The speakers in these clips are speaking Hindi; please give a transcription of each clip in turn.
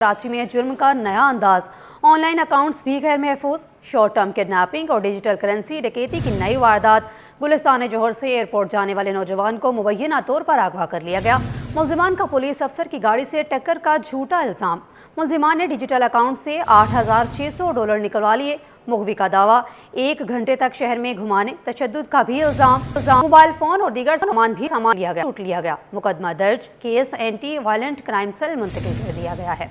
कराची में जुर्म का नया अंदाज, ऑनलाइन अकाउंट्स भी गैर महफूज, शॉर्ट टर्म किडनैपिंग और डिजिटल करेंसी डकैती की नई वारदात। गुलिस्तान जौहर से एयरपोर्ट जाने वाले नौजवान को मुबैना तौर पर अगवा कर लिया गया। मुल्जिमान का पुलिस अफसर की गाड़ी से टक्कर का झूठा इल्ज़ाम। मुल्जिमान ने डिजिटल अकाउंट से $8,600 निकलवा लिए। मुखवी का दावा, 1 घंटे तक शहर में घुमाने, तशद्दुद का भी इल्ज़ाम। मोबाइल फ़ोन और दीगर सामान लूट लिया गया। मुकदमा दर्ज, case anti violent crime cell मुंतकिल कर दिया गया है।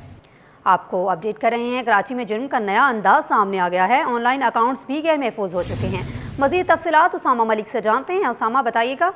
आपको अपडेट कर रहे हैं, कराची में जुर्म का नया अंदाज सामने आ गया है। ऑनलाइन अकाउंट्स भी गैर महफूज हो चुके हैं। मज़ीद तफसीलात उसामा मलिक से जानते हैं। उसामा, बताइएगा।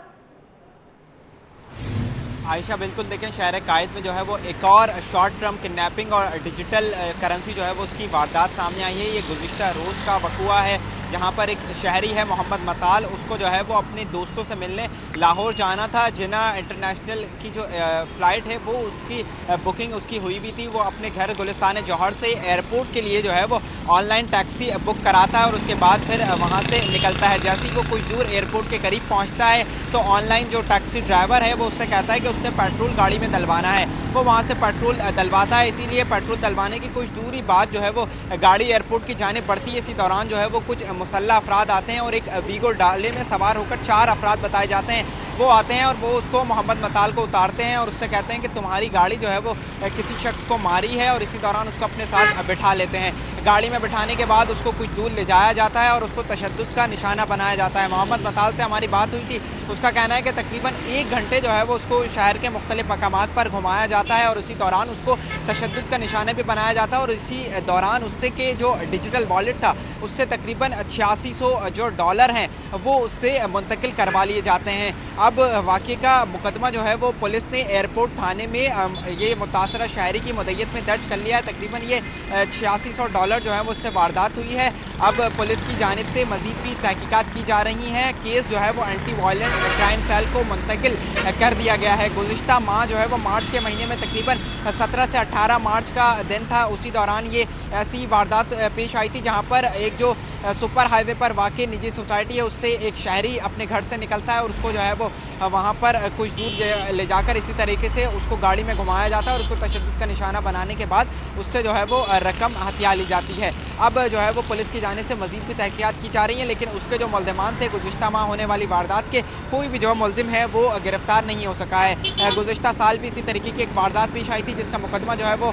आयशा, बिल्कुल देखें, शहर कायद में जो है वो एक और शॉर्ट टर्म किडनैपिंग और डिजिटल करेंसी जो है वो उसकी वारदात सामने आई है। ये गुज़िश्ता रोज़ का वक़ुआ है, जहाँ पर एक शहरी है मोहम्मद मताल, उसको जो है वो अपने दोस्तों से मिलने लाहौर जाना था। जिना इंटरनेशनल की जो फ़्लाइट है वो उसकी बुकिंग उसकी हुई भी थी। वो अपने घर गुलिस्तान जौहर से एयरपोर्ट के लिए जो है वो ऑनलाइन टैक्सी बुक कराता है और उसके बाद फिर वहाँ से निकलता है। जैसे ही वो कुछ दूर एयरपोर्ट के करीब पहुँचता है तो ऑनलाइन जो टैक्सी ड्राइवर है वो उससे कहता है कि उसने पेट्रोल गाड़ी में डलवाना है। वो वहाँ से पेट्रोल डलवाता है, इसीलिए पेट्रोल डलवाने की कुछ दूरी बाद जो है वो गाड़ी एयरपोर्ट की जाने पड़ती है। इसी दौरान जो है वो कुछ मुसल्लह अफराद आते हैं और एक वीगो डाले में सवार होकर 4 अफराद बताए जाते हैं। वो आते हैं और वो उसको मोहम्मद मताल को उतारते हैं और उससे कहते हैं कि तुम्हारी गाड़ी जो है वो किसी शख्स को मारी है, और इसी दौरान उसको अपने साथ बिठा लेते हैं। गाड़ी में बिठाने के बाद उसको कुछ दूर ले जाया जाता है और उसको तशद्दुद का निशाना बनाया जाता है। मोहम्मद मताल से हमारी बात हुई थी, उसका कहना है कि तकरीबन 1 घंटे जो है वो उसको शहर के मुख्तलिफ मकामात पर घुमाया जाता है और उसी दौरान उसको तशद्दुद का निशाना भी बनाया जाता है। और इसी दौरान उससे के जो डिजिटल वॉलेट था उससे तकरीबन $8600 जो डॉलर हैं वो उससे मुंतकिल करवा लिए जाते हैं। अब वाक़े का मुकदमा जो है वो पुलिस ने एयरपोर्ट थाने में ये मुतासरा शहरी की मुद्दत में दर्ज कर लिया है। तकरीबन ये $8600 जो है वो उससे वारदात हुई है। अब पुलिस की जानिब से मज़ीद भी तहकीकात की जा रही हैं। केस जो है वो एंटी वायलेंट क्राइम सेल को मुंतकिल कर दिया गया है। गुज़िश्ता माह जो है वो मार्च के महीने में तकरीबन 17 से 18 मार्च का दिन था, उसी दौरान ये ऐसी वारदात पेश आई थी जहाँ पर एक जो सुपर हाईवे पर वाक़ई निजी सोसाइटी है उससे एक शहरी अपने घर से निकलता है और उसको जो है वो वहाँ पर कुछ दूर ले जाकर इसी तरीके से उसको गाड़ी में घुमाया जाता है और उसको तशद्दुद का निशाना बनाने के बाद उससे जो है वो रकम हथिया ली जाती है। अब जो है वो पुलिस की जाने से मज़ीद भी तहकीकात की जा रही है, लेकिन उसके जो मुल्ज़िमान थे गुज़िश्ता माह होने वाली वारदात के, कोई भी जो मुल्ज़िम है वो गिरफ्तार नहीं हो सका है। गुज़िश्ता साल भी इसी तरीके की एक वारदात पेश आई थी जिसका मुकदमा जो है वो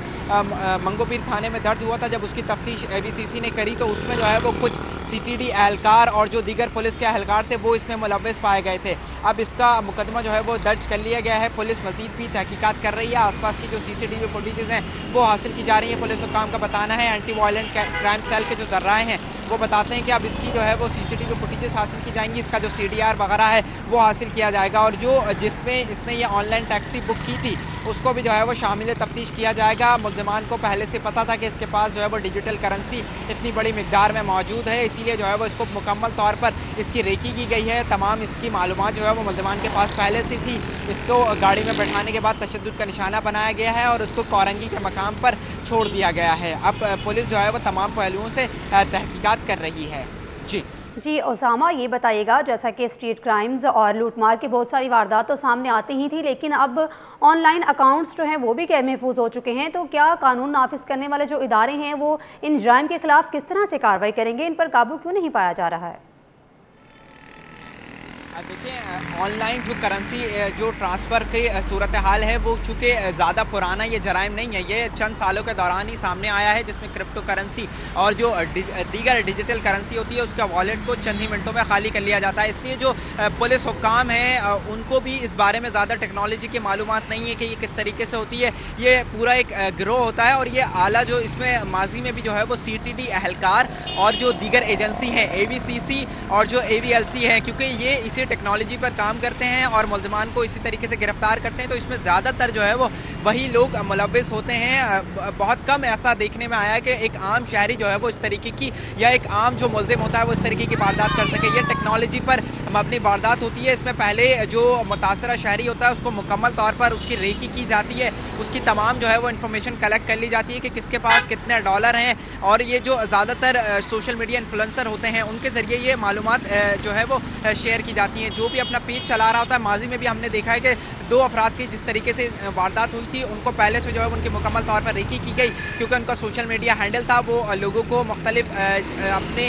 मंगोपीर थाने में दर्ज हुआ था। जब उसकी तफ्तीश ABCC ने करी तो उसमें जो है वो कुछ CTD एहलकार और जो दीगर पुलिस के एहलकार थे वो इसमें मुलव्वस पाए गए थे। अब इसका मुकदमा जो है वो दर्ज कर लिया गया है। पुलिस मज़ीद भी तहकीकात कर रही है। आसपास की जो CCTV फुटेजेस हैं वो हासिल की जा रही है। पुलिस हुक्काम का बताना है, एंटी वायलेंट क्राइम सेल के जो ज़र्राए हैं वो बताते हैं कि अब इसकी जो है वो CCTV फुटेजेस हासिल की जाएंगी, इसका जो CDR वगैरह है वो हासिल किया जाएगा और जो जिसमें इसने ये ऑनलाइन टैक्सी बुक की थी उसको भी जो है वो शामिल तफ्तीश किया जाएगा। मुल्ज़िमान को पहले से पता था कि इसके पास जो है वो डिजिटल करेंसी इतनी बड़ी मिकदार में मौजूद है, इसीलिए जो है वो इसको मुकम्मल तौर पर इसकी रेकी की गई है। तमाम इसकी मालूमात जो है वो मुल्ज़िमान के पास पहले से थी। इसको गाड़ी में बैठाने के बाद तशद्दुद का निशाना बनाया गया है और उसको कोरंगी के मकाम पर छोड़ दिया गया है। अब पुलिस जो है वो तमाम पहलुओं से तहकीकात कर रही है। जी उसामा, ये बताइएगा, जैसा कि स्ट्रीट क्राइम्स और लूटमार की बहुत सारी वारदात तो सामने आती ही थी, लेकिन अब ऑनलाइन अकाउंट्स जो हैं वो भी गैर महफूज हो चुके हैं, तो क्या कानून नाफिज करने वाले जो इदारे हैं वो इन जुर्म के खिलाफ किस तरह से कार्रवाई करेंगे? इन पर काबू क्यों नहीं पाया जा रहा है? देखिए, ऑनलाइन जो करेंसी जो ट्रांसफ़र की सूरत हाल है वो चूँकि ज़्यादा पुराना ये जराइम नहीं है, ये चंद सालों के दौरान ही सामने आया है, जिसमें क्रिप्टो करेंसी और जो दीगर डिजिटल करेंसी होती है उसका वॉलेट को चंद ही मिनटों में खाली कर लिया जाता है। इसलिए जो पुलिस हुक्काम हैं उनको भी इस बारे में ज़्यादा टेक्नोलॉजी की मालूमात नहीं है कि ये किस तरीके से होती है। ये पूरा एक गिरोह होता है और ये आला जो इसमें माजी में भी जो है वो CTD एहलकार और जो दीगर एजेंसी हैं ABCC और जो AVLC हैं, क्योंकि ये इसी टेक्नोलॉजी पर काम करते हैं और मुल्ज़िमान को इसी तरीके से गिरफ्तार करते हैं, तो इसमें ज़्यादातर जो है वो वही लोग मुलव्वस होते हैं। बहुत कम ऐसा देखने में आया है कि एक आम शहरी जो है वो इस तरीके की या एक आम जो मुल्ज़िम होता है वो इस तरीके की वारदात कर सके। ये टेक्नोलॉजी पर मबनी वारदात होती है। इसमें पहले जो मुतासरा शहरी होता है उसको मुकम्मल तौर पर उसकी रेकी की जाती है, उसकी तमाम जो है वो इन्फॉर्मेशन कलेक्ट कर ली जाती है कि किसके पास कितने डॉलर हैं, और ये जो ज़्यादातर सोशल मीडिया इन्फ्लुएंसर होते हैं उनके ज़रिए ये मालूमात जो है वो शेयर की जाती होती हैं। जो भी अपना पेज चला रहा होता है, माजी में भी हमने देखा है कि 2 अफराद की जिस तरीके से वारदात हुई थी, उनको पहले से जो है उनकी मुकम्मल तौर पर रेकी की गई, क्योंकि उनका सोशल मीडिया हैंडल था। वो लोगों को मुख्तलिफ अपने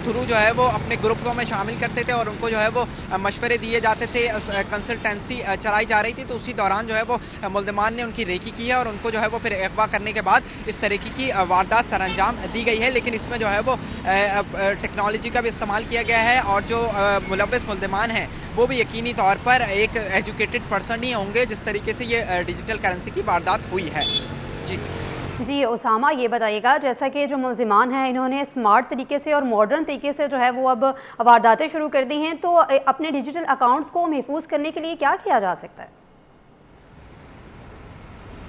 थ्रू जो है वो अपने ग्रुप्सों में शामिल करते थे और उनको जो है वो मशवरे दिए जाते थे, कंसल्टेंसी चलाई जा रही थी। तो उसी दौरान जो है वो मुल्ज़िमान ने उनकी रेकी की है और उनको जो है वो फिर अगवा करने के बाद इस तरीके की वारदात सरअंजाम दी गई है। लेकिन इसमें जो है वो टेक्नोलॉजी का भी इस्तेमाल किया गया है और जो मुलव्वस मुल्ज़िमान हैं वो भी यकीनी तौर पर एक एजुकेटेड पर्सन ही होंगे जिस तरीके से ये डिजिटल करेंसी की वारदात हुई है। जी उसामा, ये बताइएगा, जैसा कि जो मुल्ज़िमान हैं इन्होंने स्मार्ट तरीके से और मॉडर्न तरीके से जो है वो अब वारदातें शुरू कर दी हैं, तो अपने डिजिटल अकाउंट्स को महफूज करने के लिए क्या किया जा सकता है?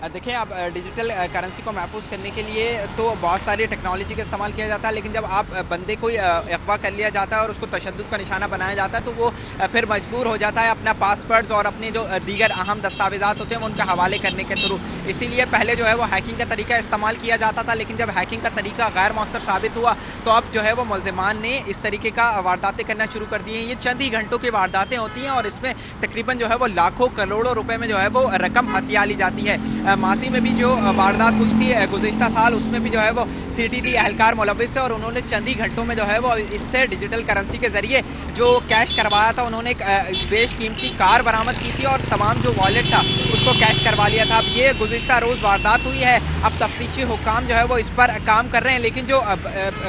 देखिए, आप डिजिटल करेंसी को महफूज करने के लिए तो बहुत सारी टेक्नोलॉजी का इस्तेमाल किया जाता है, लेकिन जब आप बंदे को अगवा कर लिया जाता है और उसको तशद्दुद का निशाना बनाया जाता है तो वो फिर मजबूर हो जाता है अपना पासवर्ड्स और अपने जो दीगर अहम दस्तावेज़ात होते हैं वो उनका हवाले करने के थ्रू। इसीलिए पहले जो है वो हैकिंग का तरीका इस्तेमाल किया जाता था, लेकिन जब हैकिंग का तरीका गैर मौसर साबित हुआ तो अब जो है वो मुल्ज़िमान ने इस तरीके का वारदातें करना शुरू कर दी हैं। ये चंद ही घंटों की वारदातें होती हैं और इसमें तकरीबन जो है वो लाखों करोड़ों रुपए में जो है वो रकम हथिया ली जाती है। माजी में भी जो वारदात हुई थी गुज़िश्ता साल, उसमें भी जो है वो CTT एहलकार मुलव्विस थे और उन्होंने चंद ही घंटों में जो है वो इससे डिजिटल करेंसी के ज़रिए जो कैश करवाया था, उन्होंने एक बेशकीमती कार बरामद की थी और तमाम जो वॉलेट था उसको कैश करवा लिया था। अब ये गुज़िश्ता रोज़ वारदात हुई है, अब तफ्तीशी हुक्काम जो है वो इस पर काम कर रहे हैं, लेकिन जो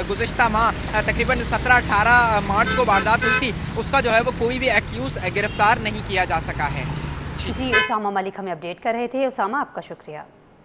गुज़िश्ता माह तकरीबन 17-18 मार्च को वारदात हुई थी उसका जो है वो कोई भी एक्यूज़ गिरफ्तार नहीं किया जा सका है। जी उसामा मलिक हमें अपडेट कर रहे थे। उसामा, आपका शुक्रिया।